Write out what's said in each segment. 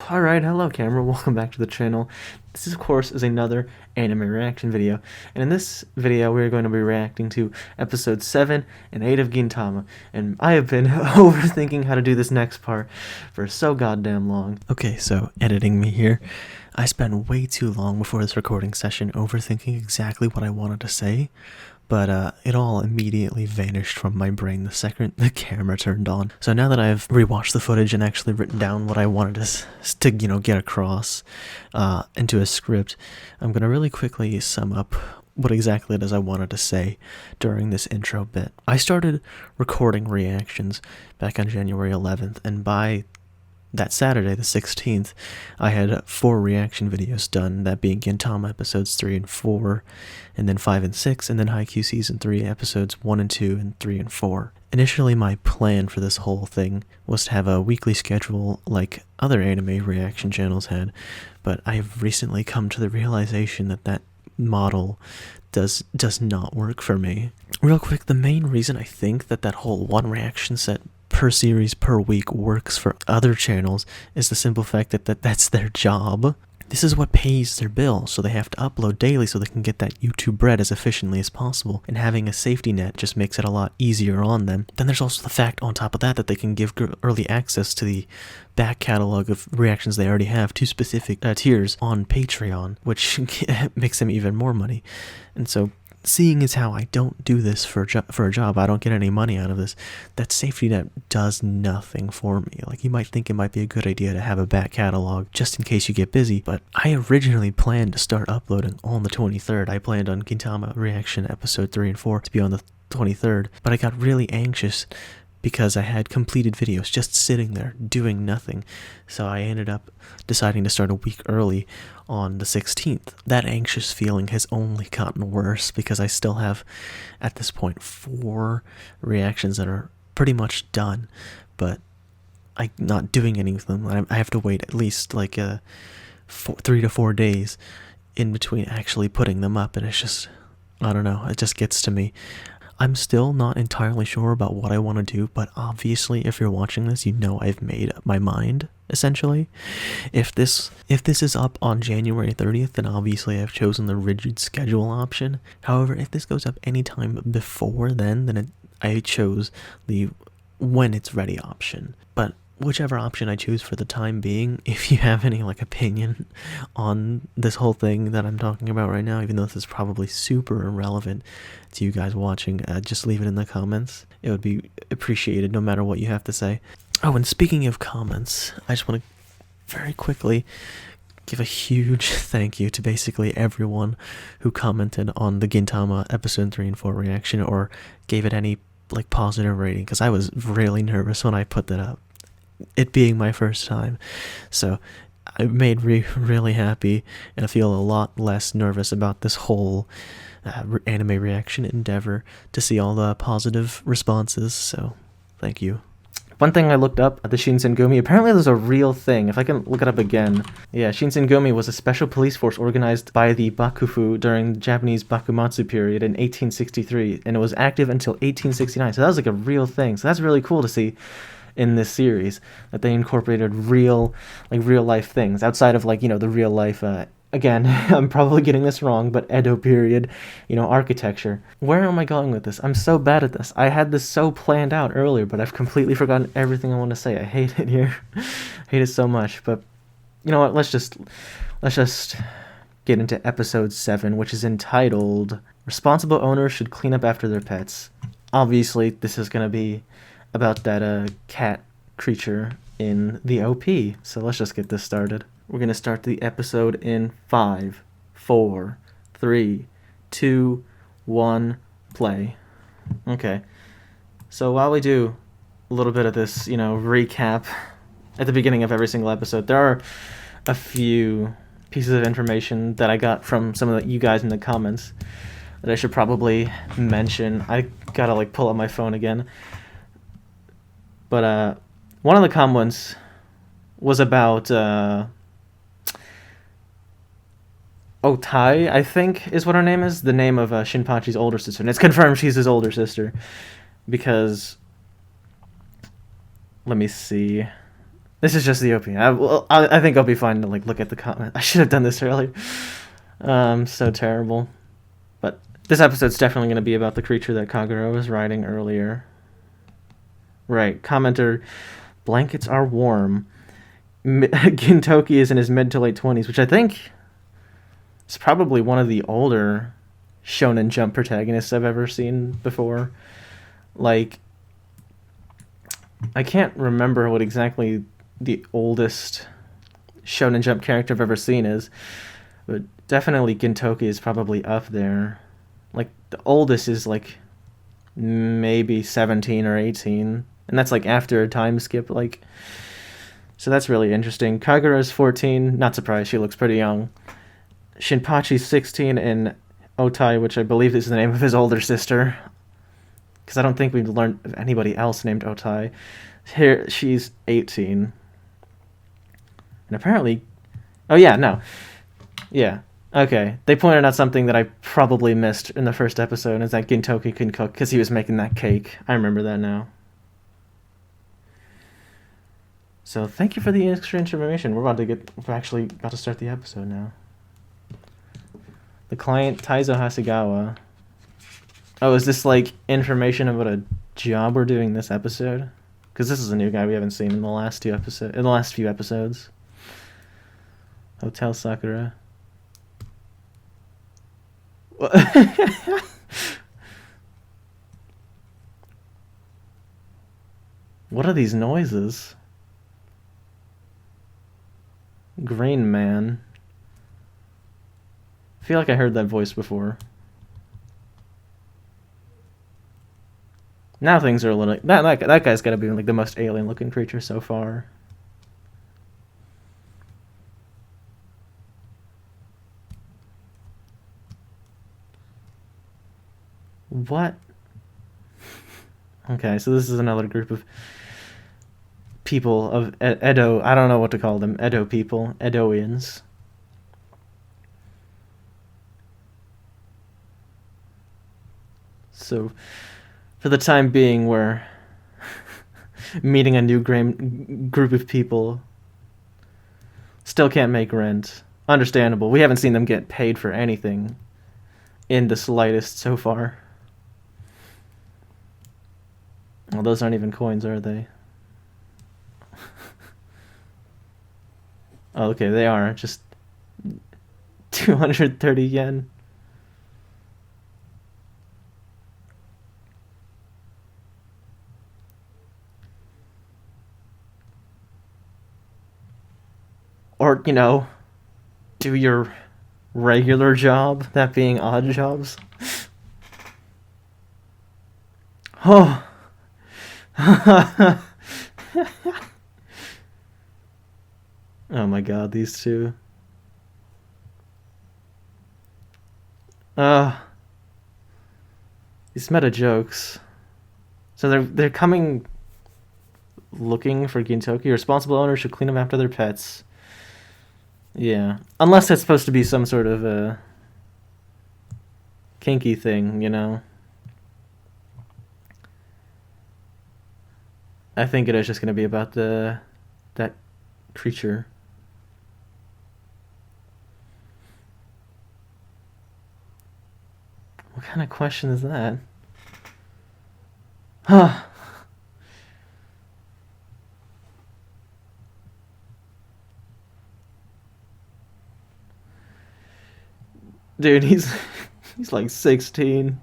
Alright, hello camera, welcome back to the channel. This of course is another anime reaction video, and in this video we're going to be reacting to episodes 7 and 8 of Gintama, and I have been overthinking how to do this next part for so goddamn long. Okay, so editing me here. I spent way too long before this recording session overthinking exactly what I wanted to say, but it all immediately vanished from my brain the second the camera turned on. So now that I've rewatched the footage and actually written down what I wanted to get across into a script, I'm gonna really quickly sum up what exactly it is I wanted to say during this intro bit. I started recording reactions back on January 11th, and by that Saturday, the 16th, I had 4 reaction videos done, that being Gintama episodes 3 and 4, and then 5 and 6, and then Haikyuu season 3 episodes 1 and 2, and 3 and 4. Initially, my plan for this whole thing was to have a weekly schedule like other anime reaction channels had, but I have recently come to the realization that that model does not work for me. Real quick, the main reason I think that whole one reaction set per series per week works for other channels is the simple fact that that's their job. This is what pays their bill, so they have to upload daily so they can get that YouTube bread as efficiently as possible, and having a safety net just makes it a lot easier on them. Then there's also the fact on top of that they can give early access to the back catalog of reactions they already have to specific tiers on Patreon, which makes them even more money. And so, seeing as how I don't do this for a job, I don't get any money out of this, that safety net does nothing for me. Like, you might think it might be a good idea to have a back catalog just in case you get busy, but I originally planned to start uploading on the 23rd. I planned on Gintama reaction episode 3 and 4 to be on the 23rd, but I got really anxious because I had completed videos just sitting there doing nothing, so I ended up deciding to start a week early on the 16th. That anxious feeling has only gotten worse because I still have, at this point, 4 reactions that are pretty much done, but I'm not doing any of them. I have to wait at least like 3 to 4 days in between actually putting them up, and it's just, I don't know, it just gets to me. I'm still not entirely sure about what I want to do, but obviously if you're watching this, you know I've made up my mind, essentially. If this is up on January 30th, then obviously I've chosen the rigid schedule option. However, if this goes up anytime before then I chose the when it's ready option. But whichever option I choose for the time being, if you have any opinion on this whole thing that I'm talking about right now, even though this is probably super irrelevant to you guys watching, just leave it in the comments. It would be appreciated no matter what you have to say. Oh, and speaking of comments, I just want to very quickly give a huge thank you to basically everyone who commented on the Gintama episode 3 and 4 reaction or gave it any positive rating, because I was really nervous when I put that up, it being my first time. So I made really happy, and I feel a lot less nervous about this whole anime reaction endeavor to see all the positive responses, so thank you. One thing I looked up at the Shinsengumi, apparently there's a real thing, if I can look it up again. Yeah, Shinsengumi was a special police force organized by the Bakufu during the Japanese Bakumatsu period in 1863, and it was active until 1869, so that was a real thing. So that's really cool to see in this series, that they incorporated real life things outside of the real life again, I'm probably getting this wrong, but Edo period, architecture. Where am I going with this? I'm so bad at this. I had this so planned out earlier, but I've completely forgotten everything I want to say. I hate it here. I hate it so much, but you know what? Let's just get into episode 7, which is entitled Responsible Owners Should Clean Up After Their Pets. Obviously, this is going to be about that cat creature in the OP, so let's just get this started. We're gonna start the episode in 5, 4, 3, 2, 1, play. Okay, so while we do a little bit of this, recap at the beginning of every single episode, there are a few pieces of information that I got from some of you guys in the comments that I should probably mention. I gotta pull up my phone again. But one of the comments was about Otai, I think is what her name is, the name of Shinpachi's older sister. And it's confirmed she's his older sister, because, let me see, This is just the opening. I think I'll be fine to like look at the comment. I should have done this earlier. So terrible. But this episode's definitely going to be about the creature that Kagura was riding earlier. Right. Commenter, blankets are warm. Gintoki is in his mid to late 20s, which I think is probably one of the older Shonen Jump protagonists I've ever seen before. Like, I can't remember what exactly the oldest Shonen Jump character I've ever seen is, but definitely Gintoki is probably up there. Like, the oldest is like maybe 17 or 18, and that's like after a time skip. Like, so that's really interesting. Kagura's 14, not surprised, she looks pretty young. Shinpachi's 16, and Otai, which I believe is the name of his older sister, because I don't think we've learned of anybody else named Otai. Here, she's 18. And apparently... Oh, yeah, no. Yeah. Okay. They pointed out something that I probably missed in the first episode, is that Gintoki can cook, because he was making that cake. I remember that now. So, thank you for the extra information. We're actually about to start the episode now. The client, Taizo Hasegawa. Oh, is this like information about a job we're doing this episode? Because this is a new guy we haven't seen in the last few episodes. Hotel Sakura. What are these noises? Green Man. I feel like I heard that voice before. Now things are a little... That guy's got to be like the most alien-looking creature so far. What? Okay, so this is another group of people of Edo. I don't know what to call them. Edo people. Edoians. So, for the time being, we're meeting a new group of people. Still can't make rent. Understandable. We haven't seen them get paid for anything in the slightest so far. Well, those aren't even coins, are they? Oh, okay, they are. Just 230 yen. Or, you know, do your regular job, that being odd jobs. Oh. Oh my god, these two. These meta jokes. So they're coming looking for Gintoki. Responsible owners should clean up after their pets. Yeah. Unless it's supposed to be some sort of a kinky thing, you know? I think it is just going to be about that creature. What kind of question is that? Huh. Dude, he's like 16.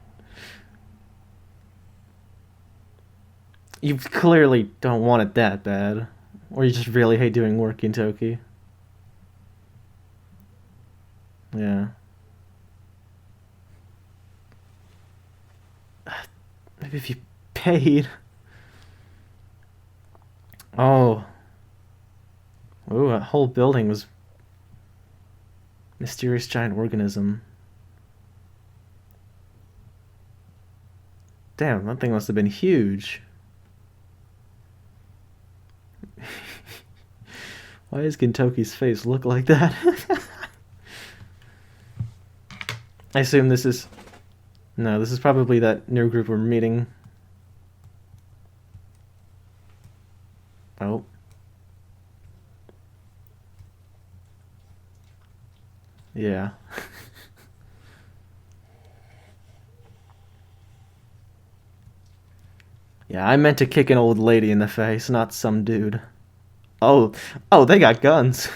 You clearly don't want it that bad. Or you just really hate doing work in Toki. Yeah. Maybe if you paid. Oh. Ooh, a whole building was mysterious giant organism. Damn, that thing must have been huge. Why does Gintoki's face look like that? I assume this is... No, this is probably that new group we're meeting. Oh. Yeah. Yeah, I meant to kick an old lady in the face, not some dude. Oh, oh, they got guns.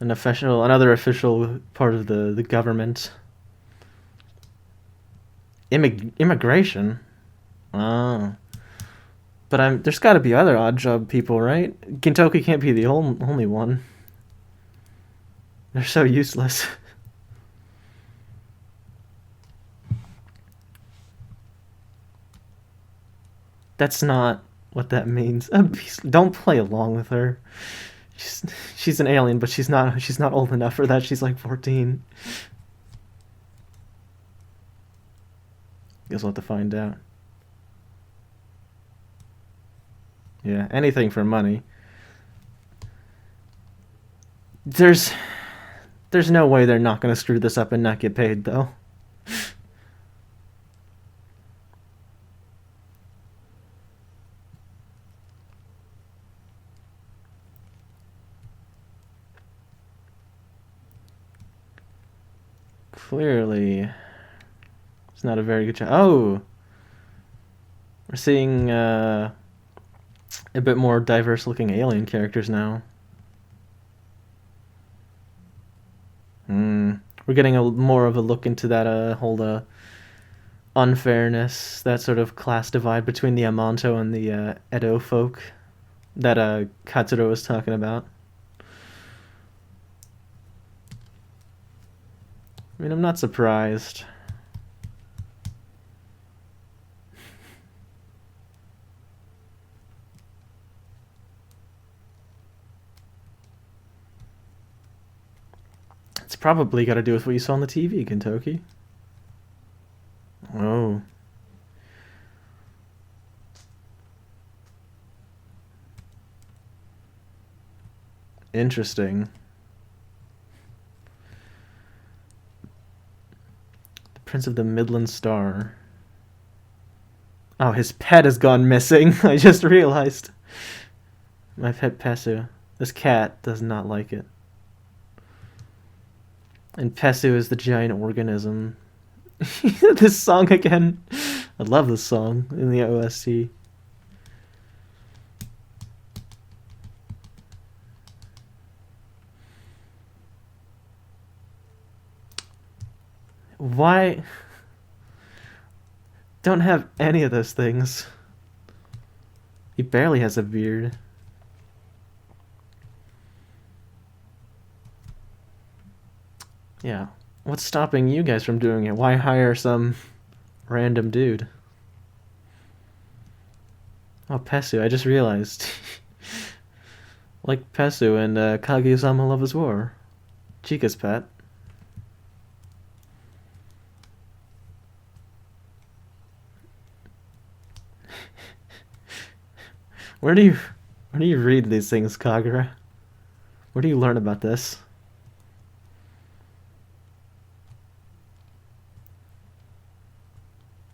Another official part of the government. Immigration. Oh, but there's got to be other odd job people, right? Gintoki can't be the only one. They're so useless. That's not what that means. Don't play along with her. She's, she's an alien, but she's not old enough for that. She's like 14. Guess we'll have to find out. Yeah, anything for money. There's no way they're not gonna screw this up and not get paid though. Clearly, it's not a very good job. Oh, we're seeing a bit more diverse-looking alien characters now. We're getting more of a look into that whole unfairness, that sort of class divide between the Amanto and the Edo folk that Katsuro was talking about. I mean, I'm not surprised. It's probably got to do with what you saw on the TV, Kentucky. Oh. Interesting. The Prince of the Midland Star. Oh, his pet has gone missing. I just realized. My pet Pesu. This cat does not like it. And Pesu is the giant organism. This song again. I love this song in the OST. Why? Don't have any of those things. He barely has a beard. Yeah. What's stopping you guys from doing it? Why hire some random dude? Oh, Pesu, I just realized. Like Pesu and Kaguya-sama Love is War. Chica's pet. Where do you read these things, Kagura? Where do you learn about this?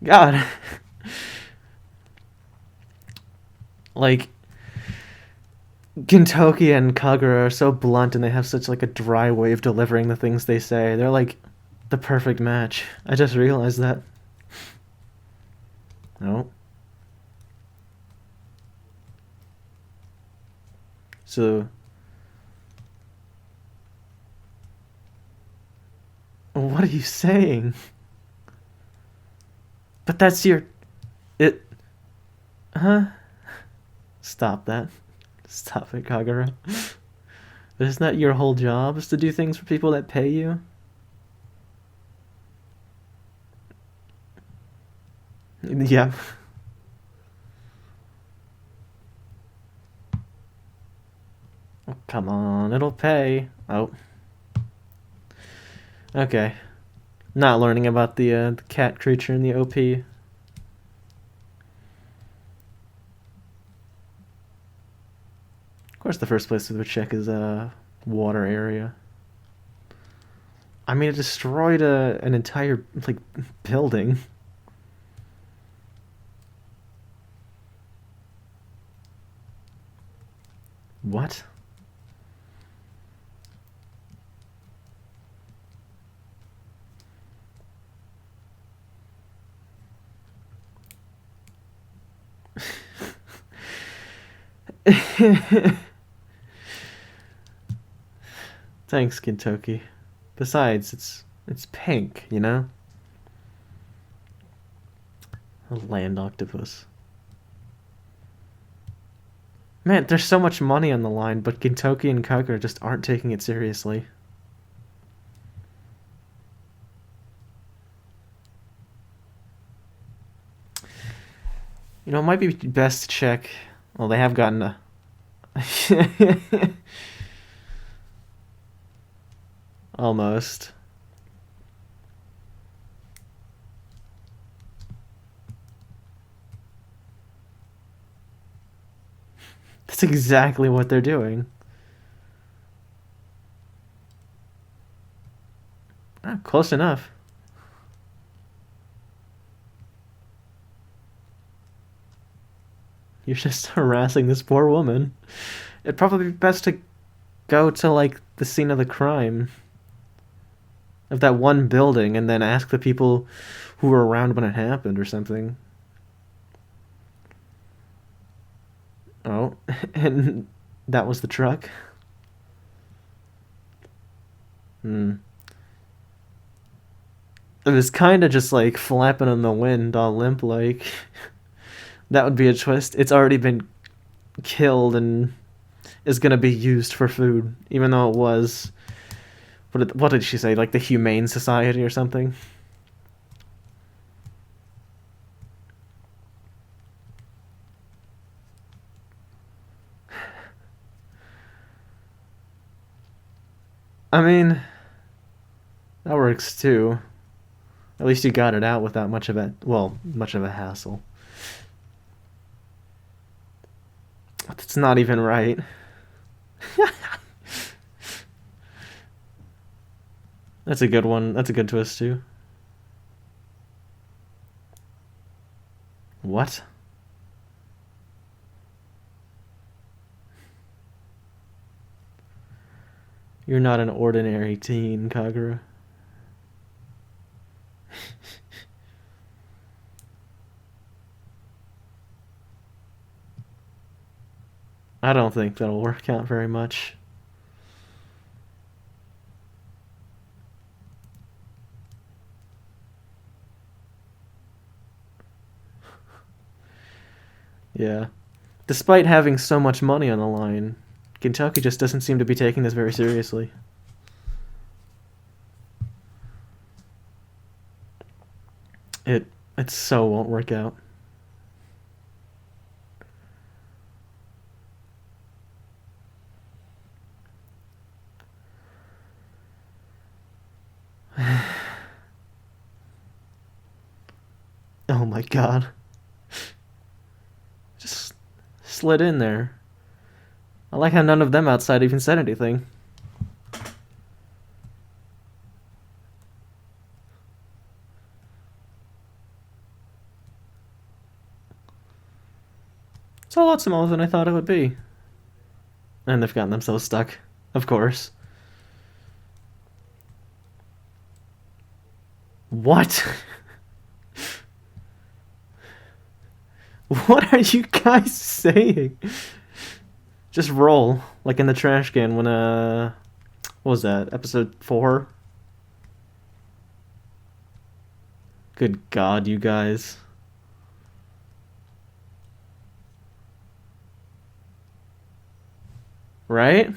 God. Like, Gintoki and Kagura are so blunt and they have such like a dry way of delivering the things they say. They're like the perfect match. I just realized that. No. So what are you saying? But that's your it huh? Stop that. Stop it, Kagura. But isn't that your whole job, is to do things for people that pay you? Yeah. Oh, come on, it'll pay. Oh. Okay. Not learning about the cat creature in the OP. Of course, the first place we would check is water area. I mean, it destroyed an entire like building. What? Thanks, Kentucky. Besides, it's pink, you know? A land octopus. Man, there's so much money on the line, but Gintoki and Kagura just aren't taking it seriously. You know, it might be best to check. Well, they have gotten a. Almost. That's exactly what they're doing. Ah, close enough. You're just harassing this poor woman. It'd probably be best to go to, like, the scene of the crime. Of that one building, and then ask the people who were around when it happened or something. Oh, and that was the truck? Hmm. It was kind of just like flapping in the wind, all limp like. That would be a twist. It's already been killed and is gonna be used for food, even though it was. What did she say? Like the Humane Society or something? I mean, that works too. At least you got it out without much of a hassle. That's not even right. That's a good one. That's a good twist too. What? You're not an ordinary teen, Kagura. I don't think that'll work out very much. Yeah. Despite having so much money on the line, Kentucky just doesn't seem to be taking this very seriously. It so won't work out. Oh my god. Just slid in there. I like how none of them outside even said anything. It's a lot smaller than I thought it would be. And they've gotten themselves stuck, of course. What? What are you guys saying? Just roll, like in the trash can when, what was that, episode 4? Good god, you guys. Right?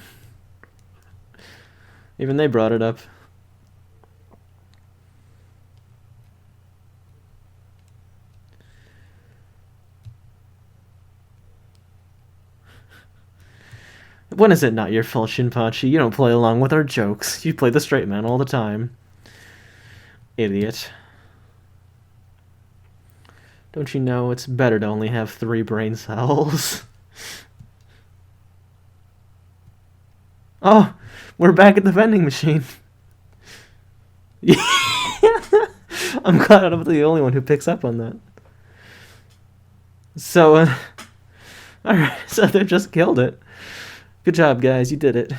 Even they brought it up. When is it not your fault, Shinpachi? You don't play along with our jokes. You play the straight man all the time. Idiot. Don't you know it's better to only have 3 brain cells? Oh, we're back at the vending machine. I'm glad I'm the only one who picks up on that. So, alright, so they just killed it. Good job, guys. You did it.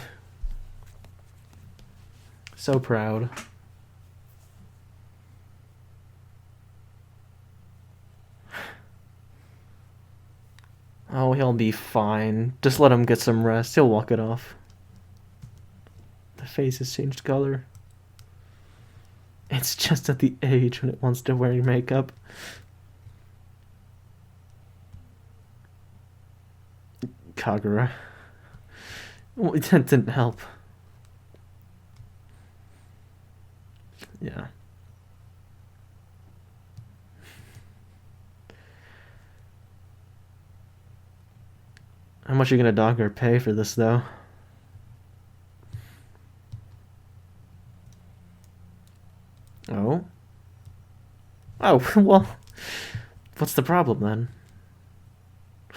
So proud. Oh, he'll be fine. Just let him get some rest. He'll walk it off. The face has changed color. It's just at the age when it wants to wear makeup. Kagura. Well, that didn't help. Yeah. How much are you gonna dog or pay for this, though? Oh? Oh, well, what's the problem then? I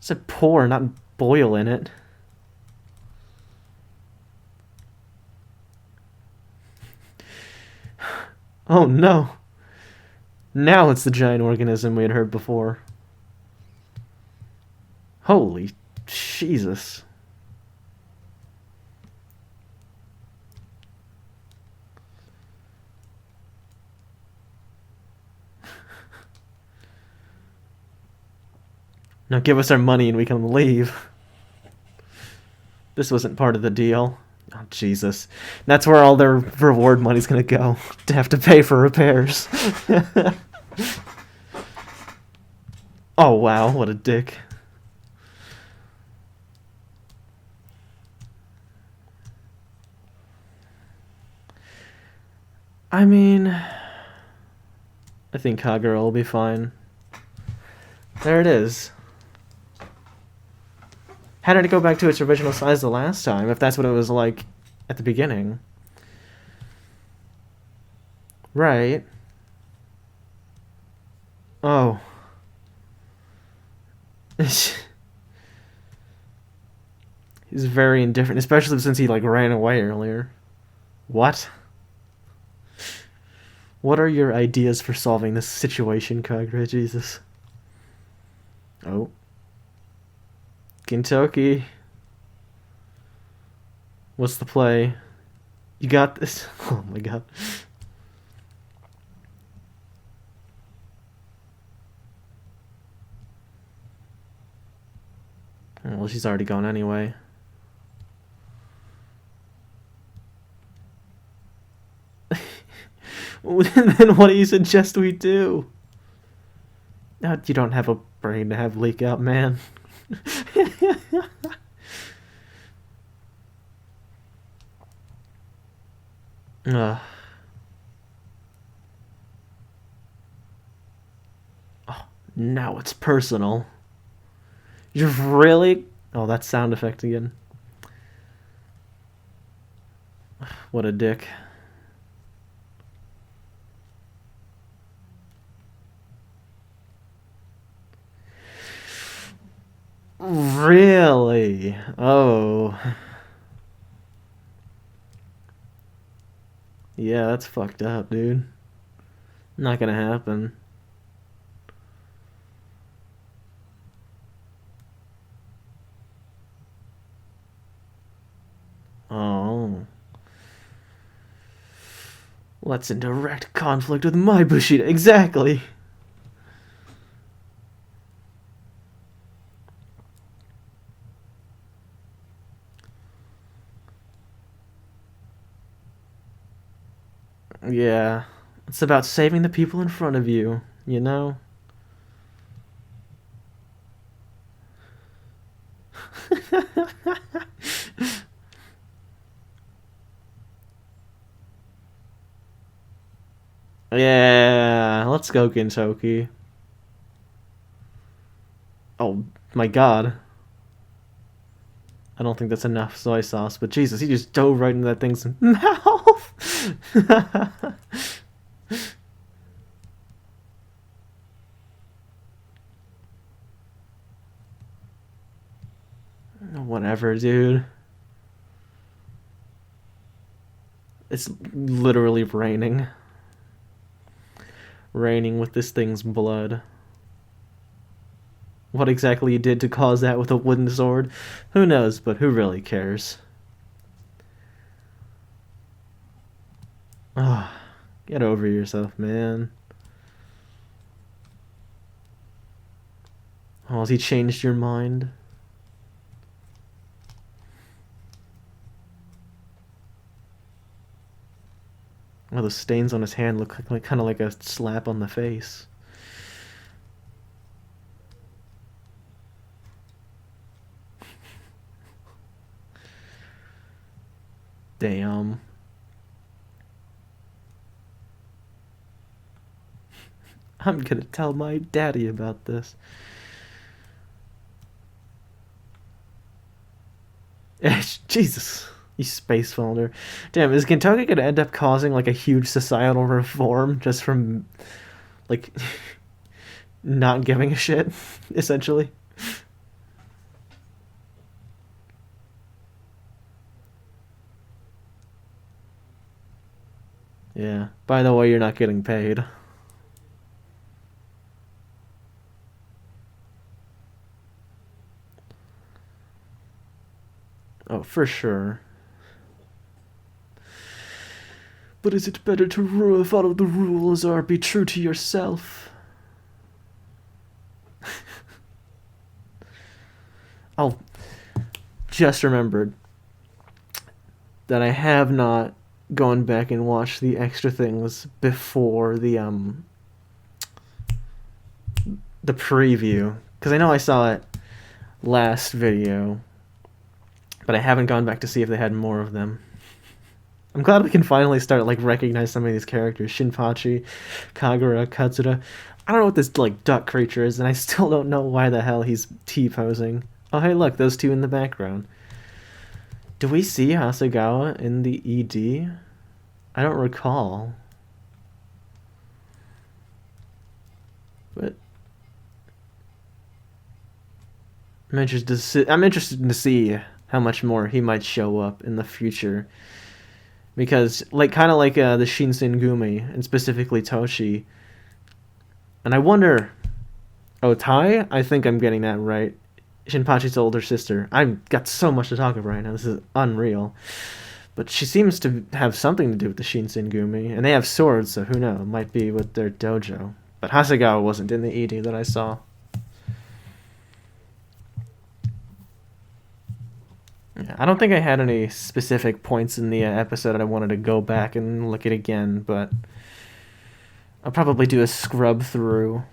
said pour, not boil in it. Oh no. Now it's the giant organism we had heard before. Holy Jesus. Now give us our money and we can leave. This wasn't part of the deal. Oh, Jesus. That's where all their reward money's gonna go. To have to pay for repairs. Oh, wow. What a dick. I mean, I think Kagura will be fine. There it is. How did it go back to its original size the last time, if that's what it was like at the beginning? Right. Oh. He's very indifferent, especially since he, like, ran away earlier. What? What are your ideas for solving this situation, Kagura? Jesus. Oh. Gintoki. What's the play? You got this? Oh my god. Well, she's already gone anyway. Then what do you suggest we do? No, you don't have a brain to have leak out, man. Oh, now it's personal. You're really... Oh, that sound effect again. What a dick. Really? Oh. Yeah, that's fucked up, dude. Not gonna happen. Oh. Well, that's in direct conflict with my Bushido. Exactly. Yeah. It's about saving the people in front of you, you know? Yeah, let's go, Gintoki. Oh my god. I don't think that's enough soy sauce, but Jesus, he just dove right into that thing's mouth. Whatever, dude. It's literally raining. Raining with this thing's blood. what exactly he did to cause that with a wooden sword. Who knows, but who really cares? Ah, get over yourself, man. Oh, has he changed your mind? Oh, the stains on his hand look like kind of like a slap on the face. Damn. I'm gonna tell my daddy about this. Jesus, you space folder. Damn, is Kentucky gonna end up causing like a huge societal reform just from like not giving a shit, essentially? Yeah. By the way, you're not getting paid. Oh, for sure. But is it better to follow the rules or be true to yourself? I'll just remembered that I have not gone back and watched the extra things before the preview, because I know I saw it last video, but I haven't gone back to see if they had more of them. I'm glad we can finally start like recognize some of these characters. Shinpachi, Kagura, Katsura. I don't know what this like duck creature is, and I still don't know why the hell he's T-posing. Oh hey look, those two in the background. Do we see Hasegawa in the ED? I don't recall. But I'm interested to see how much more he might show up in the future. Because, like, kind of like the Shinsengumi, and specifically Toshi. And I wonder... Oh, Tai? I think I'm getting that right. Shinpachi's older sister. I've got so much to talk about right now. This is unreal. But she seems to have something to do with the Shinsengumi. And they have swords, so who knows? It might be with their dojo. But Hasegawa wasn't in the ED that I saw. Yeah, I don't think I had any specific points in the episode I wanted to go back and look at again, but I'll probably do a scrub through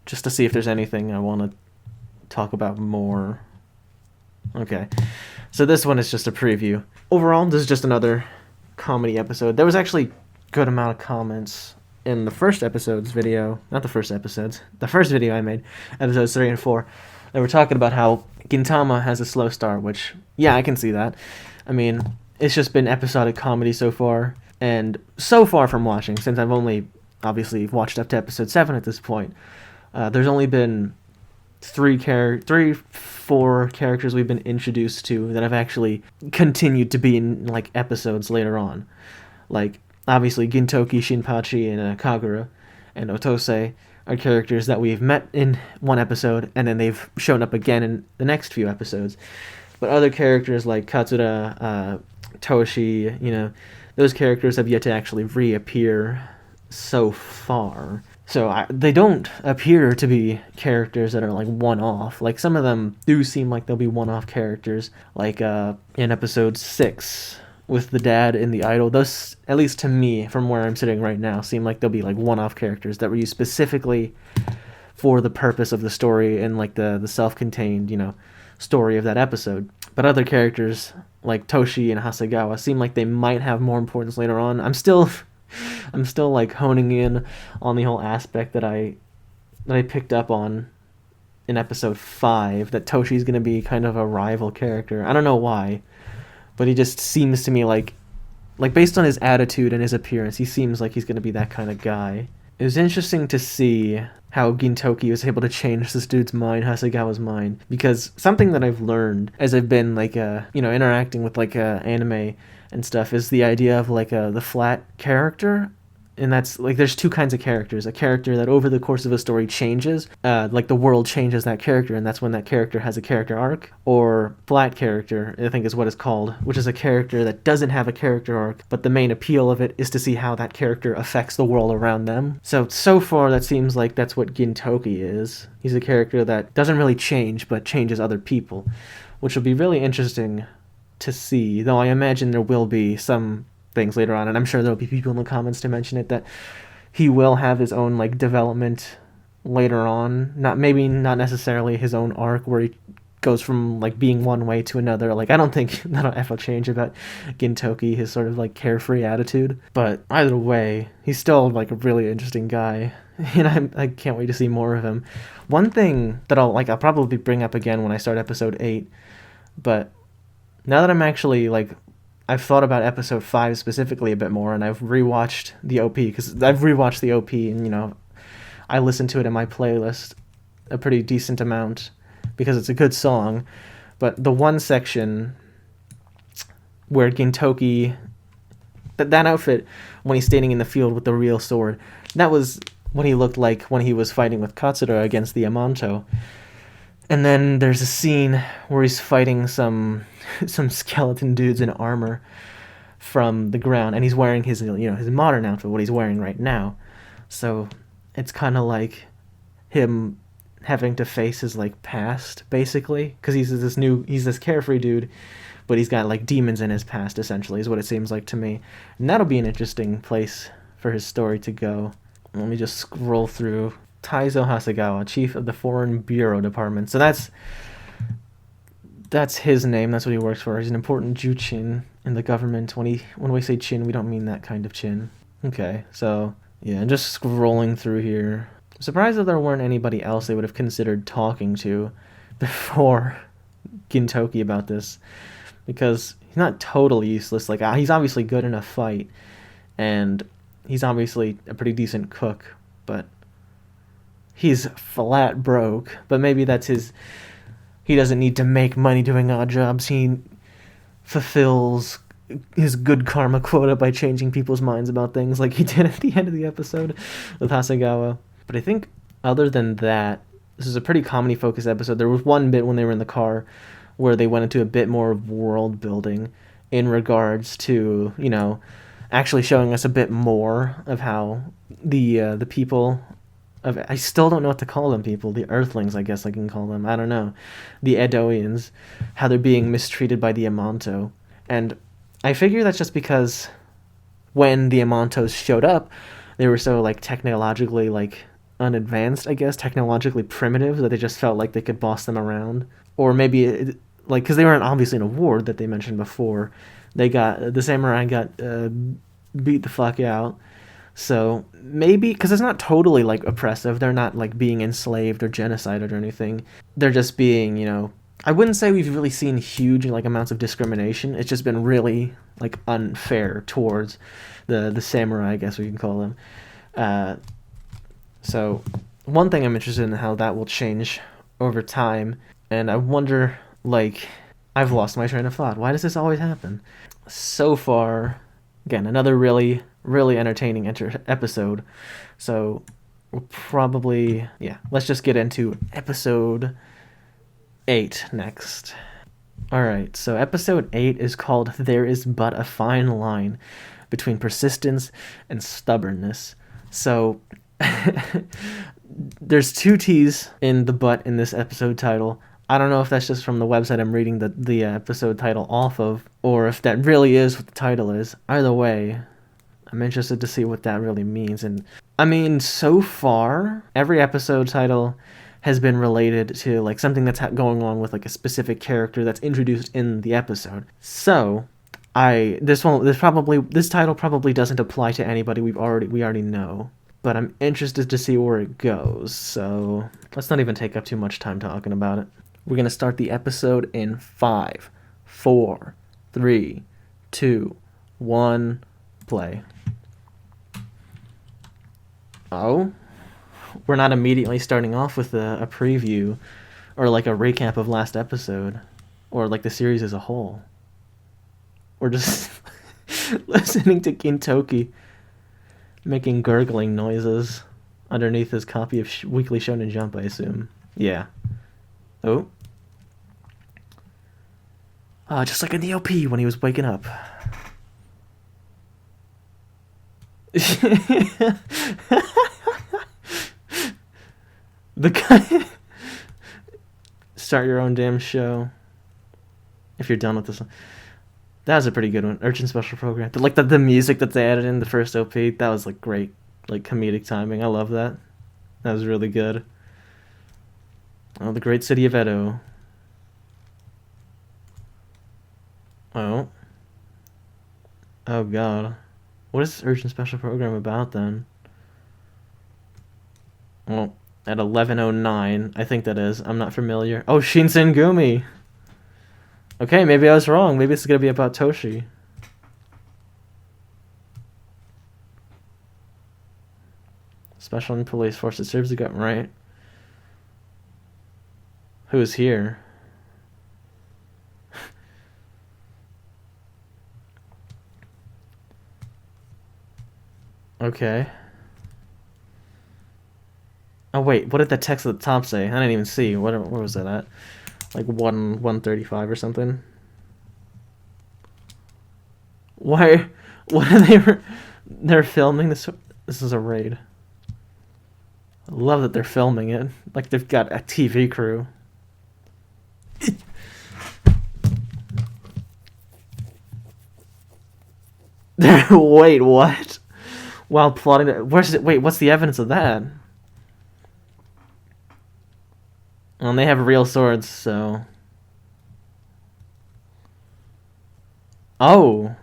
just to see if there's anything I want to talk about more. Okay, so this one is just a preview. Overall, this is just another comedy episode. There was actually a good amount of comments in the first episode's video, not the first episodes, the first video I made, episodes 3 and 4. They were talking about how Gintama has a slow start, which, yeah, I can see that. I mean, it's just been episodic comedy so4 from watching, since I've only, obviously, watched up to episode 7 at this point, there's only been 4 characters we've been introduced to that have actually continued to be in, like, episodes later on. Like, obviously, Gintoki, Shinpachi, and Kagura, and Otose are characters that we've met in one episode, and then they've shown up again in the next few episodes. But other characters like Katsura, Toshi, you know, those characters have yet to actually reappear so far. So they don't appear to be characters that are like one-off. Like some of them do seem like they'll be one-off characters, like in episode 6 with the dad and the idol. Those, at least to me, from where I'm sitting right now, seem like they'll be like one-off characters that were used specifically for the purpose of the story and like the self-contained, you know, story of that episode. But other characters like Toshi and Hasegawa seem like they might have more importance later on. I'm still like honing in on the whole aspect that I picked up on in episode 5, that Toshi's going to be kind of a rival character. I don't know why, but he just seems to me like based on his attitude and his appearance, he seems like he's going to be that kind of guy. It was interesting to see how Gintoki was able to change this dude's mind, Hasegawa's mind, because something that I've learned as I've been like interacting with like anime and stuff is the idea of like the flat character. and that's like there's two kinds of characters: a character that over the course of a story changes, like the world changes that character, and that's when that character has a character arc. Or flat character, I think is what it's called, which is a character that doesn't have a character arc, but the main appeal of it is to see how that character affects the world around them. So far that seems like that's what Gintoki is. He's a character that doesn't really change, but changes other people, which will be really interesting to see, though I imagine there will be some things later on, and I'm sure there'll be people in the comments to mention it, that he will have his own like development later on. Not necessarily his own arc where he goes from like being one way to another. Like I don't think that'll ever change about Gintoki, his sort of like carefree attitude. But either way, he's still like a really interesting guy, and I can't wait to see more of him. One thing that I'll probably bring up again when I start episode 8, but now that I'm actually like I've thought about episode 5 specifically a bit more, and I've rewatched the OP, because I've rewatched the OP, and I listen to it in my playlist a pretty decent amount because it's a good song. But the one section where Gintoki, that outfit when he's standing in the field with the real sword, that was what he looked like when he was fighting with Katsura against the Yamato. And then there's a scene where he's fighting some skeleton dudes in armor from the ground, and he's wearing his his modern outfit, what he's wearing right now. So it's kind of like him having to face his like past, basically, because he's this carefree dude, but he's got like demons in his past, essentially, is what it seems like to me. And that'll be an interesting place for his story to go. Let me just scroll through. Taizo Hasegawa, chief of the Foreign Bureau Department. So that's his name. That's what he works for. He's an important Juchin in the government. When we say chin, we don't mean that kind of chin. Okay, so yeah, and just scrolling through here. I'm surprised that there weren't anybody else they would have considered talking to before Gintoki about this, because he's not totally useless. Like he's obviously good in a fight, and he's obviously a pretty decent cook, but he's flat broke. But maybe that's he doesn't need to make money doing odd jobs. He fulfills his good karma quota by changing people's minds about things, like he did at the end of the episode with Hasegawa. But I think other than that, this is a pretty comedy-focused episode. There was one bit when they were in the car where they went into a bit more of world building in regards to, actually showing us a bit more of how the people of, I still don't know what to call them, people, the Earthlings, I guess I can call them, I don't know, the Edoians, how they're being mistreated by the Yamato. And I figure that's just because when the Yamantos showed up, they were so technologically unadvanced, I guess, technologically primitive, that they just felt like they could boss them around. Or maybe because they weren't obviously in a war that they mentioned before, the samurai got beat the fuck out. So maybe because it's not totally oppressive, they're not being enslaved or genocided or anything. They're just being, I wouldn't say we've really seen huge amounts of discrimination. It's just been really unfair towards the samurai, I guess we can call them. So one thing I'm interested in how that will change over time, and I wonder, I've lost my train of thought. Why does this always happen? So far, again, another really, really entertaining episode. So we'll probably, let's just get into episode 8 next. Alright, so episode 8 is called There Is But a Fine Line Between Persistence and Stubbornness. So there's 2 T's in the butt in this episode title. I don't know if that's just from the website I'm reading the episode title off of, or if that really is what the title is. Either way, I'm interested to see what that really means. And I mean, so far, every episode title has been related to something that's going on with a specific character that's introduced in the episode. So this title probably doesn't apply to anybody we already know. But I'm interested to see where it goes, so let's not even take up too much time talking about it. We're going to start the episode in 5, 4, 3, 2, 1, play. Oh, we're not immediately starting off with a preview or a recap of last episode or the series as a whole. We're just listening to Gintoki making gurgling noises underneath his copy of Weekly Shonen Jump, I assume. Yeah. Oh. Just like in the OP when he was waking up. The guy... Start your own damn show. If you're done with this one. That was a pretty good one. Urchin Special Program. But like the music that they added in the first OP, that was like great. Like comedic timing. I love that. That was really good. Oh, the great city of Edo. Oh. Oh god. What is this Urchin Special Program about then? Well, at 11:09, I think that is. I'm not familiar. Oh, Shinsengumi! Okay, maybe I was wrong. Maybe it's gonna be about Toshi. Special and Police Forces serves the government, right? Who is here? Okay. Oh wait, what did the text at the top say? I didn't even see. Where was that at? Like 135 or something. Why? What are they? They're filming this. This is a raid. I love that they're filming it. Like they've got a TV crew. Wait, what? While plotting it, where's it? Wait, what's the evidence of that? And they have real swords, so. Oh.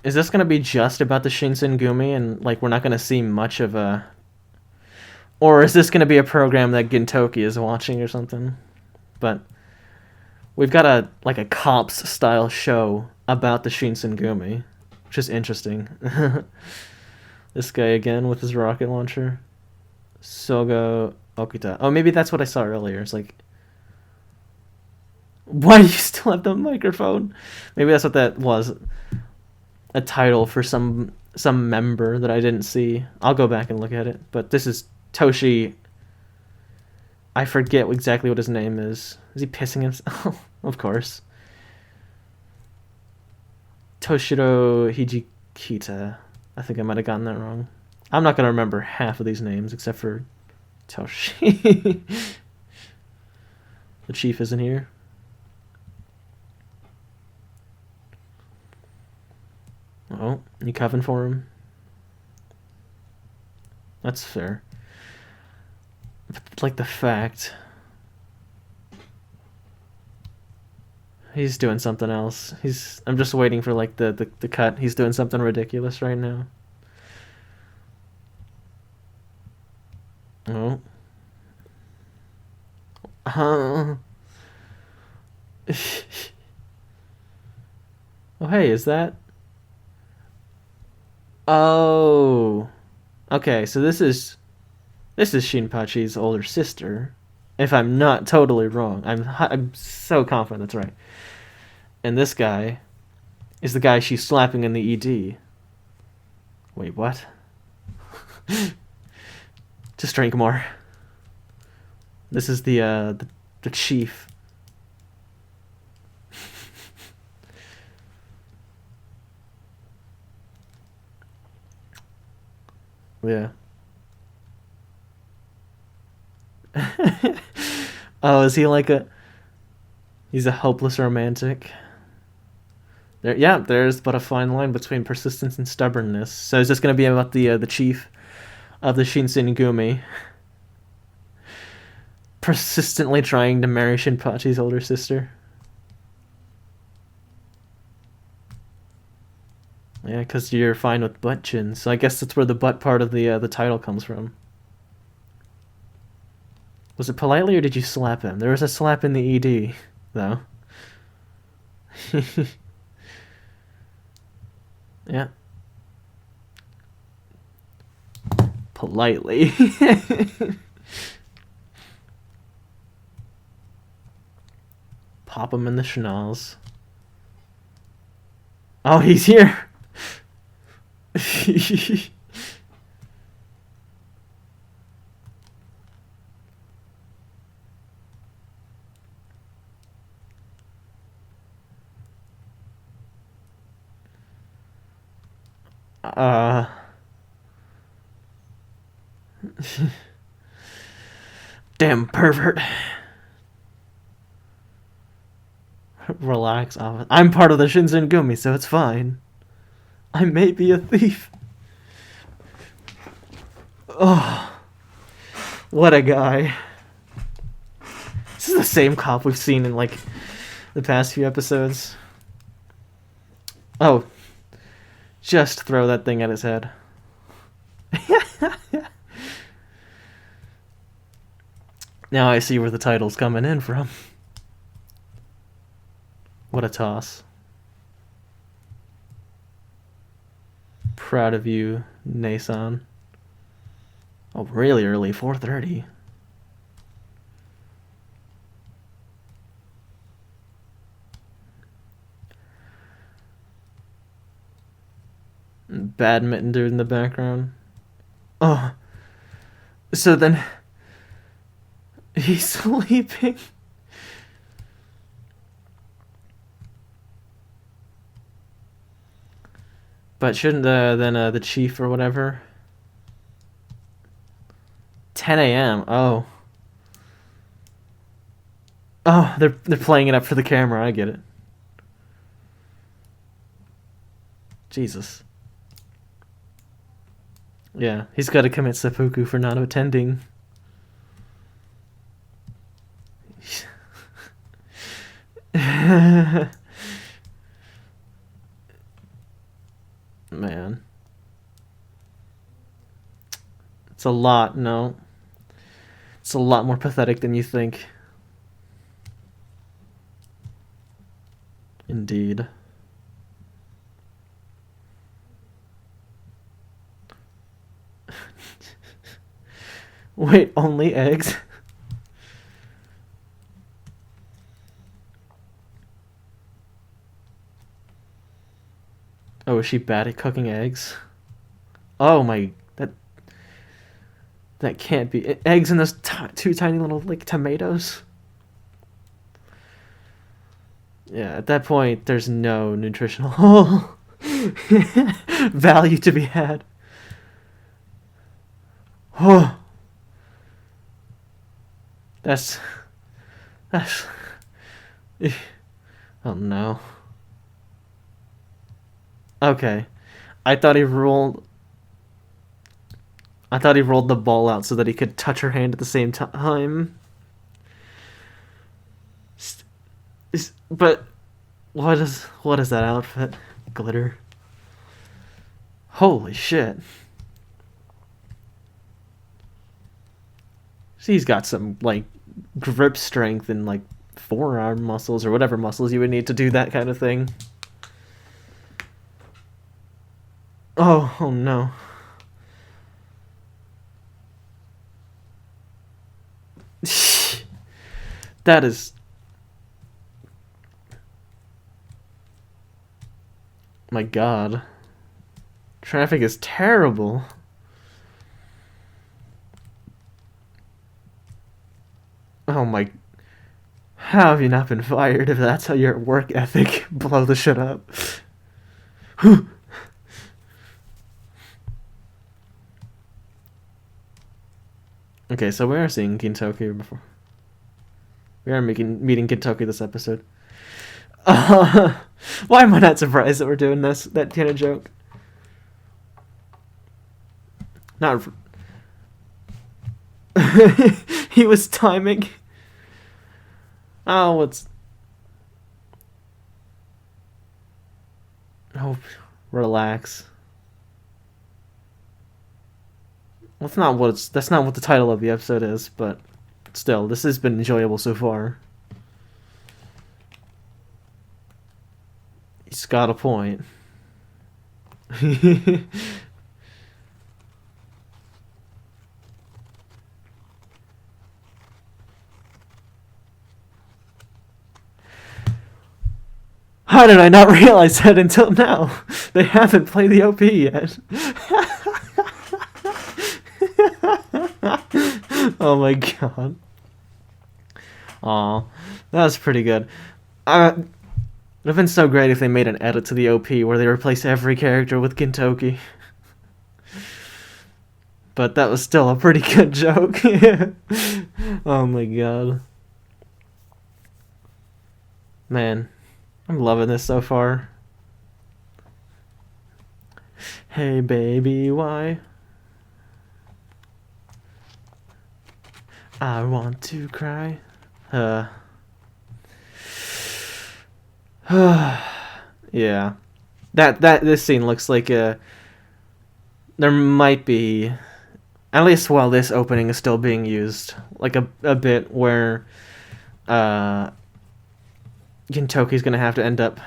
Is this gonna be just about the Shinsengumi and like we're not gonna see much of a? Or is this gonna be a program that Gintoki is watching or something? But we've got a like a cops style show about the Shinsengumi, which is interesting. This guy again with his rocket launcher. Sogo Okita. Oh, maybe that's what I saw earlier. It's like, why do you still have the microphone? Maybe that's what that was. A title for some member that I didn't see. I'll go back and look at it. But this is Toshi. I forget exactly what his name is. Is he pissing himself? Of course. Toshiro Hijikita. I think I might have gotten that wrong. I'm not going to remember half of these names except for Toshi. The chief isn't here. Oh, you coven for him? That's fair. But, like, the fact... He's doing something else. I'm just waiting for, like, the cut. He's doing something ridiculous right now. Oh. Oh, hey, is that... Oh. Okay, so this is Shinpachi's older sister. If I'm not totally wrong. I'm so confident that's right. And this guy is the guy she's slapping in the ED. Wait, what? Just drink more. This is the chief. Yeah. Oh, is he like a... He's a hopeless romantic. There's but a fine line between persistence and stubbornness. So is this going to be about the chief of the Shinsengumi persistently trying to marry Shinpachi's older sister? Yeah, because you're fine with butt chins. So I guess that's where the butt part of the title comes from. Was it politely or did you slap him? There was a slap in the ED, though. Yeah. Politely. Pop him in the schnoz. Oh, he's here. uh Damn pervert. Relax, I'm part of the Shinsengumi, so it's fine. I may be a thief. Oh, what a guy. This is the same cop we've seen in, like, the past few episodes. Oh, just throw that thing at his head. Now I see where the title's coming in from. What a toss. Proud of you, Nason. Oh, really early, 4:30. Badminton dude in the background. Oh, so then he's sleeping. But shouldn't the chief or whatever? 10 a.m. Oh. Oh, they're playing it up for the camera. I get it. Jesus. Yeah, he's got to commit seppuku for not attending. Man. It's a lot, no. It's a lot more pathetic than you think. Indeed. Wait, only eggs? Oh, is she bad at cooking eggs? Oh my, that can't be. Eggs in those two tiny little, like, tomatoes? Yeah, at that point, there's no nutritional value to be had. Oh. That's... Oh no. Okay. I thought he rolled the ball out so that he could touch her hand at the same time. But what is that outfit? Glitter. Holy shit. She's got some, like, grip strength and, like, forearm muscles or whatever muscles you would need to do that kind of thing. Oh no. That is... My god. Traffic is terrible. Oh my... How have you not been fired if that's how your work ethic blow the shit up? Okay, so we are seeing Gintoki before. We are meeting Gintoki this episode. Why am I not surprised that we're doing this? That kind of joke. Not... He was timing. Oh, what's... Oh, relax. Well, that's not what the title of the episode is, but still, this has been enjoyable so far. He's got a point. How did I not realize that until now? They haven't played the OP yet. Oh my god. Aw, that was pretty good. It would have been so great if they made an edit to the OP where they replace every character with Gintoki. But that was still a pretty good joke. Oh my god. Man, I'm loving this so far. Hey baby, why? I want to cry. Yeah. This scene looks like there might be, at least while this opening is still being used, like a bit where Gintoki's gonna have to end up.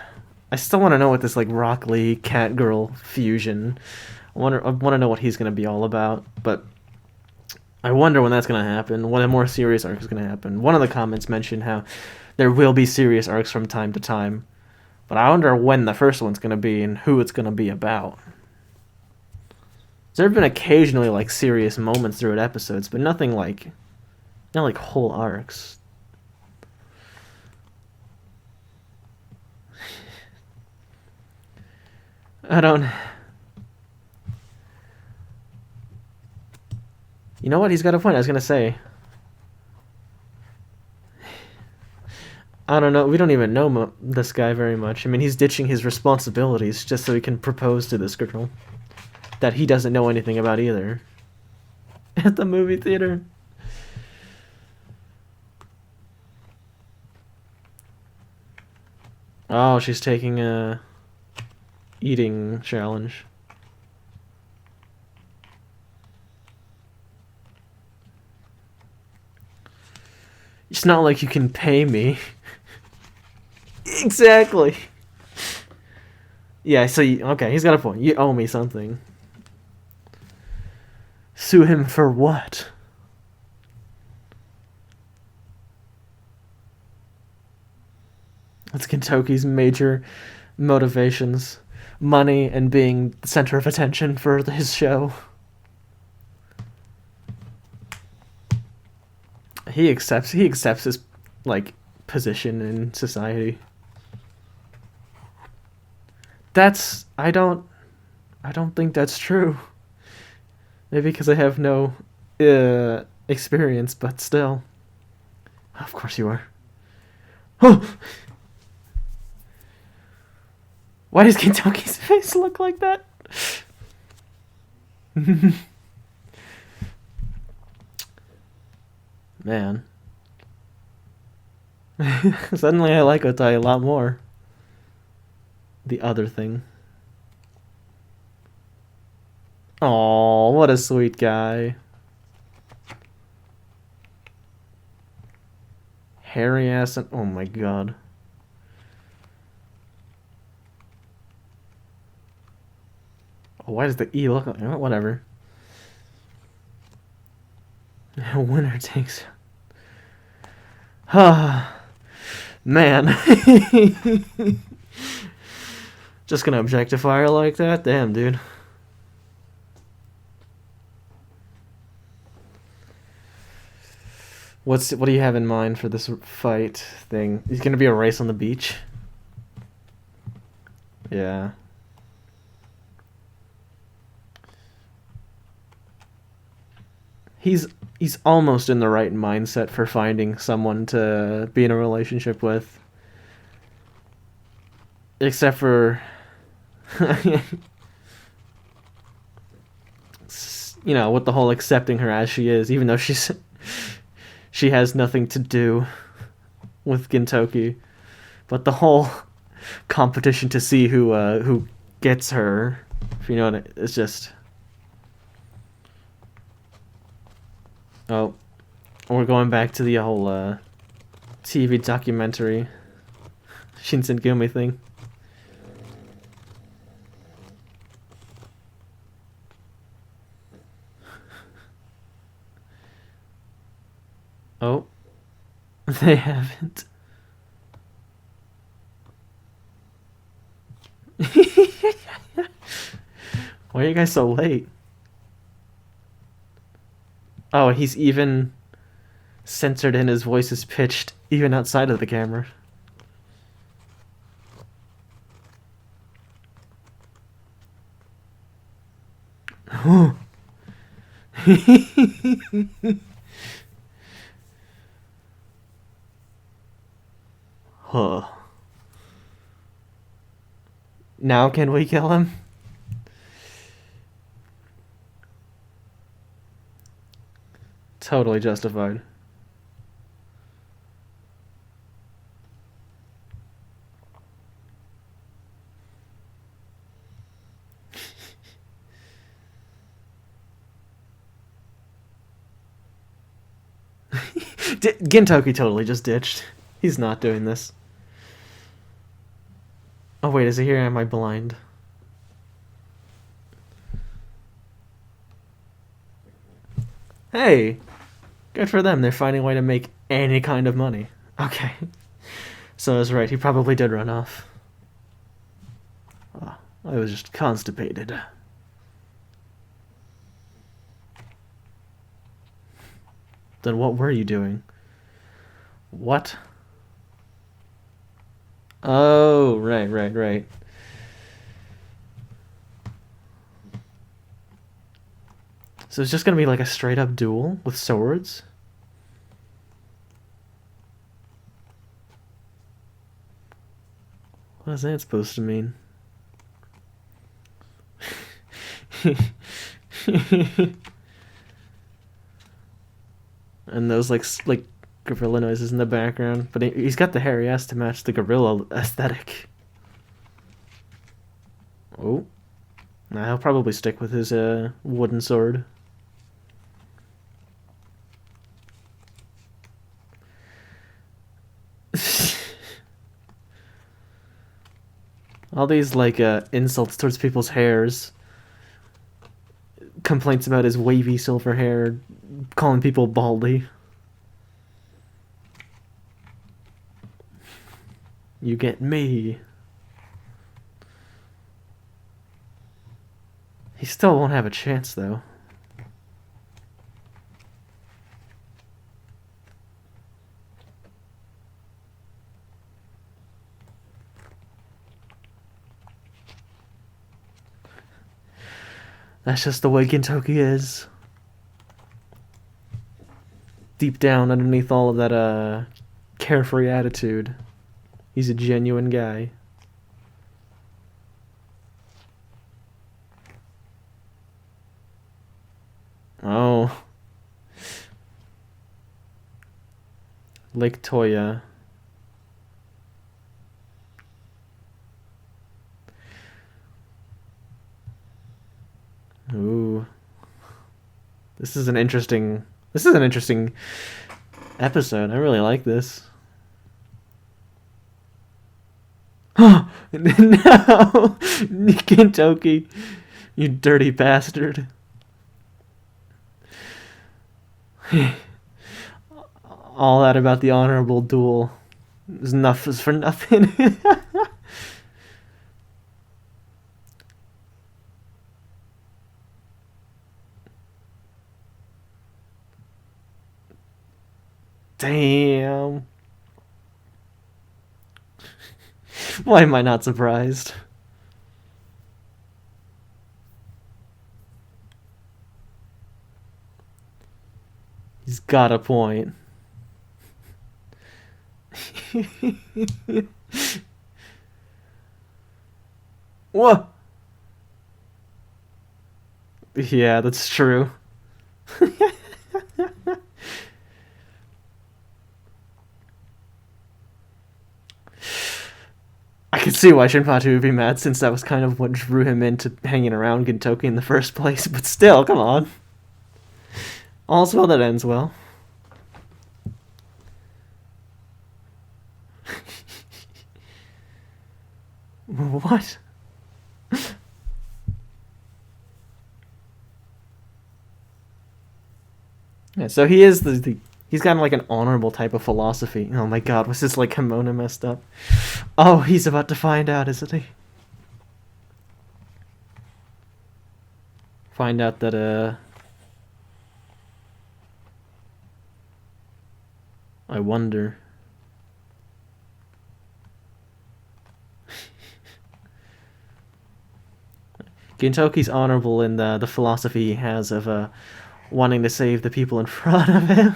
I still want to know what this like Rock Lee cat girl fusion. I want to know what he's gonna be all about, but I wonder when that's gonna happen. When a more serious arc is gonna happen. One of the comments mentioned how there will be serious arcs from time to time, but I wonder when the first one's gonna be and who it's gonna be about. There have been occasionally like serious moments throughout episodes, but nothing like, not like whole arcs. I don't. You know what? He's got a point. I was gonna say. I don't know. We don't even know this guy very much. I mean, he's ditching his responsibilities just so he can propose to this girl that he doesn't know anything about either. At the movie theater. Oh, she's taking a eating challenge. It's not like you can pay me. Exactly. Yeah, so okay, he's got a point. You owe me something. Sue him for what? That's Gintoki's major motivations. Money and being the center of attention for his show. He accepts his like position in society. I don't think that's true. Maybe because I have no experience, but still. Of course you are. Oh! Why does Gintoki's face look like that? Man. Suddenly I like Otai a lot more. The other thing. Oh, what a sweet guy. Hairy ass and oh my god. Oh, why does the E look like whatever? Winner takes. Ah, man. Just gonna objectify her like that? Damn, dude. What do you have in mind for this fight thing? Is it gonna be a race on the beach? Yeah. He's almost in the right mindset for finding someone to be in a relationship with. Except for you know, with the whole accepting her as she is, even though she has nothing to do with Gintoki. But the whole competition to see who gets her, if you know what it's just. Oh, we're going back to the whole TV documentary Shinsengumi thing. Oh, they haven't. Why are you guys so late? Oh, he's even censored and his voice is pitched even outside of the camera. Huh. Now can we kill him? Totally justified. Gintoki totally just ditched. He's not doing this. Oh wait, is he here? Am I blind? Hey! Good for them, they're finding a way to make any kind of money. Okay. So I was right, he probably did run off. Oh, I was just constipated. Then what were you doing? What? Oh, right. So it's just gonna be like a straight up duel with swords? What is that supposed to mean? And those like gorilla noises in the background, but he's got the hairy ass to match the gorilla aesthetic. Oh, nah, he'll probably stick with his wooden sword. All these like insults towards people's hairs, complaints about his wavy silver hair, calling people baldy. You get me. He still won't have a chance though. That's just the way Gintoki is. Deep down, underneath all of that carefree attitude, he's a genuine guy. Oh. Lake Toya. Ooh. This is an interesting episode. I really like this. No! Gintoki, you dirty bastard. All that about the honorable duel is for nothing. Damn. Why am I not surprised? He's got a point. What? Yeah, that's true. I can see why Shinpatu would be mad, since that was kind of what drew him into hanging around Gintoki in the first place, but still, come on. All's well that ends well. What? Yeah, so he is he's got like an honorable type of philosophy. Oh my god, was his like kimono messed up? Oh, he's about to find out, isn't he? find out that I wonder. Gintoki's honorable in the philosophy he has of wanting to save the people in front of him,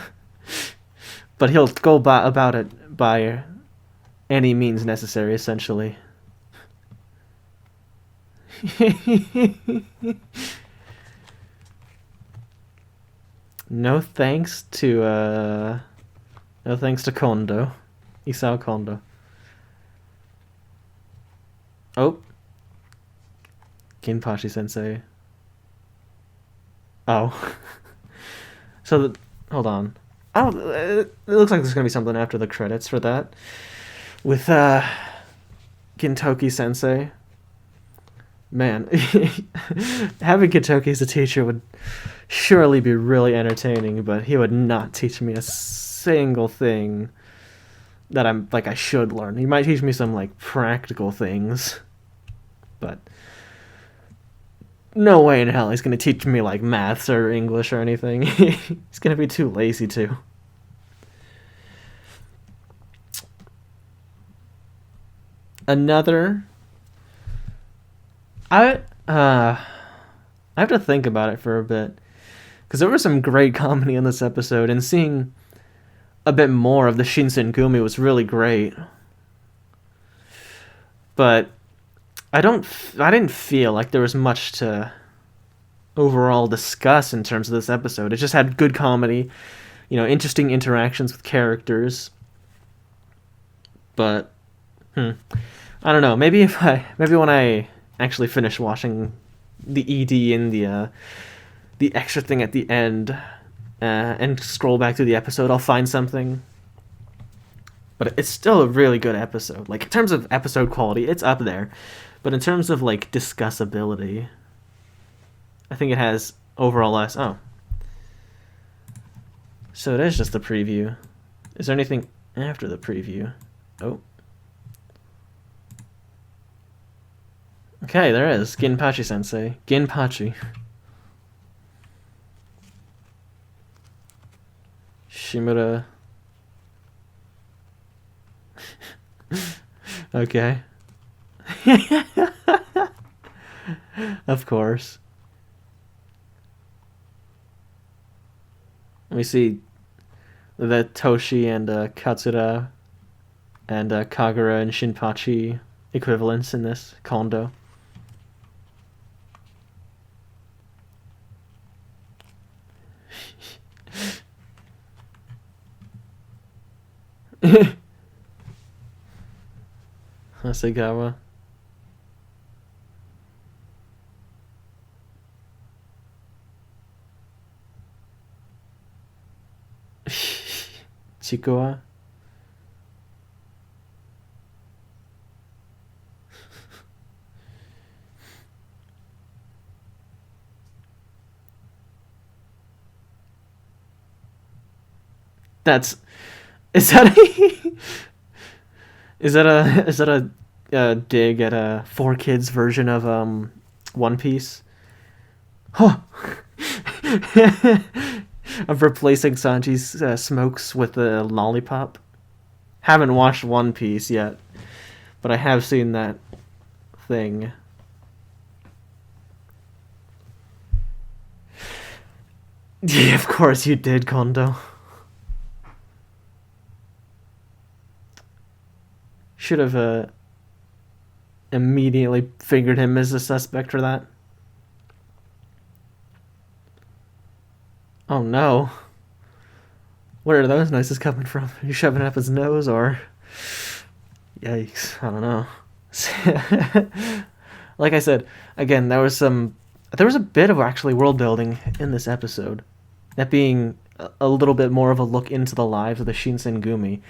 but he'll go about it by any means necessary, essentially. No thanks to Kondo. Isao Kondo. Oh. Ginpachi sensei. Oh. So, hold on. Oh, it looks like there's gonna be something after the credits for that. With, Gintoki sensei. Man, having Gintoki as a teacher would surely be really entertaining, but he would not teach me a single thing that I should learn. He might teach me some, like, practical things, but no way in hell he's gonna teach me, like, maths or English or anything. He's gonna be too lazy to. Another... I have to think about it for a bit, because there was some great comedy in this episode, and seeing a bit more of the Shinsengumi was really great. But I didn't feel like there was much to overall discuss in terms of this episode. It just had good comedy, interesting interactions with characters. But I don't know. Maybe when I actually finish watching the ED and the extra thing at the end, and scroll back through the episode, I'll find something. But it's still a really good episode. Like, in terms of episode quality, it's up there. But in terms of, like, discussability, I think it has overall less. Oh. So it is just the preview. Is there anything after the preview? Oh. Okay, there is. Ginpachi sensei. Ginpachi. Shimura. Okay. Of course. We see the Toshi and Katsura and Kagura and Shinpachi equivalents in this Kondo. Hasegawa. Chikoa. Is that a dig at a 4Kids version of One Piece? Huh. Of replacing Sanji's smokes with a lollipop. Haven't watched One Piece yet, but I have seen that thing. Yeah, of course you did, Kondo. Should have immediately figured him as a suspect for that. Oh no. Where are those noises coming from? Are you shoving it up his nose, or... Yikes, I don't know. Like I said, again, there was a bit of actually world building in this episode. That being a little bit more of a look into the lives of the Shinsengumi.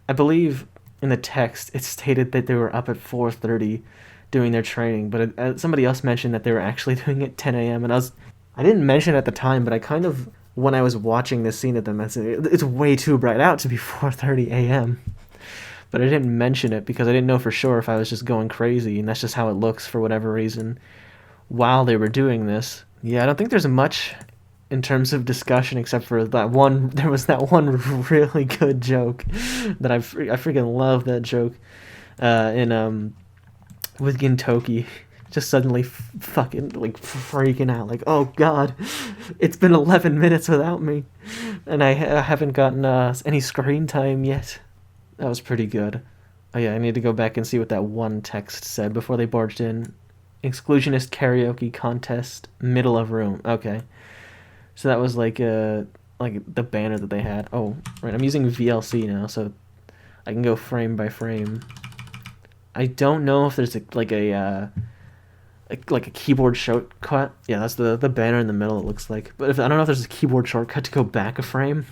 I believe in the text it stated that they were up at 4:30 doing their training, but somebody else mentioned that they were actually doing it at 10 a.m. and I didn't mention it at the time, but I kind of, when I was watching this scene at the message, it's way too bright out to be 4:30 a.m. But I didn't mention it because I didn't know for sure if I was just going crazy, and that's just how it looks for whatever reason while they were doing this. Yeah, I don't think there's much in terms of discussion except for that one. There was that one really good joke that I freaking love that joke. In with Gintoki, just suddenly fucking like freaking out, like, oh god, it's been 11 minutes without me, and I haven't gotten any screen time yet. That was pretty good. Oh yeah, I need to go back and see what that one text said before they barged in. Exclusionist karaoke contest, middle of room. Okay, so that was like the banner that they had. Oh right, I'm using VLC now, so I can go frame by frame. I don't know if there's like a keyboard shortcut. Yeah, that's the banner in the middle. It looks like, but I don't know if there's a keyboard shortcut to go back a frame.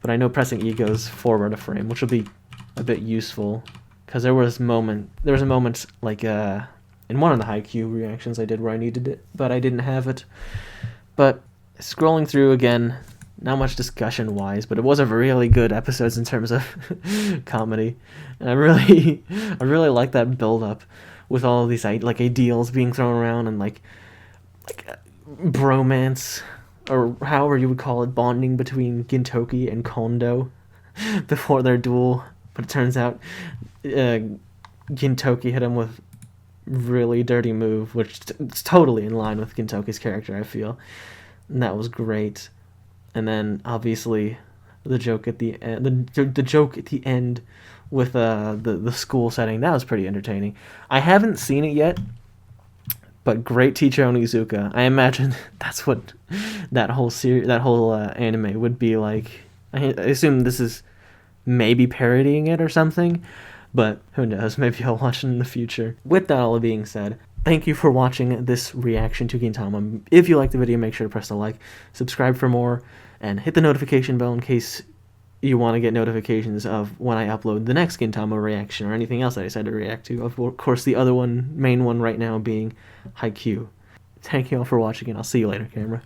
But I know pressing E goes forward a frame, which will be a bit useful, because there was a moment like in one of the Haikyuu reactions I did where I needed it, but I didn't have it. But scrolling through again, not much discussion wise, but it was a really good episodes in terms of comedy, and I really like that build up with all of these like ideals being thrown around, and like bromance, or however you would call it, bonding between Gintoki and Kondo before their duel. But it turns out Gintoki hit him with really dirty move, which is totally in line with Gintoki's character, I feel, and that was great. And then obviously the joke at the end, the joke at the end with the school setting, that was pretty entertaining. I haven't seen it yet, but great teacher Onizuka. I imagine that's what that whole anime would be like. I assume this is maybe parodying it or something, but who knows? Maybe I'll watch it in the future. With that all being said, thank you for watching this reaction to Gintama. If you liked the video, make sure to press the like, subscribe for more, and hit the notification bell in case you want to get notifications of when I upload the next Gintama reaction or anything else I decide to react to. Of course, the other main one right now being Haikyuu. Thank you all for watching, and I'll see you later, camera.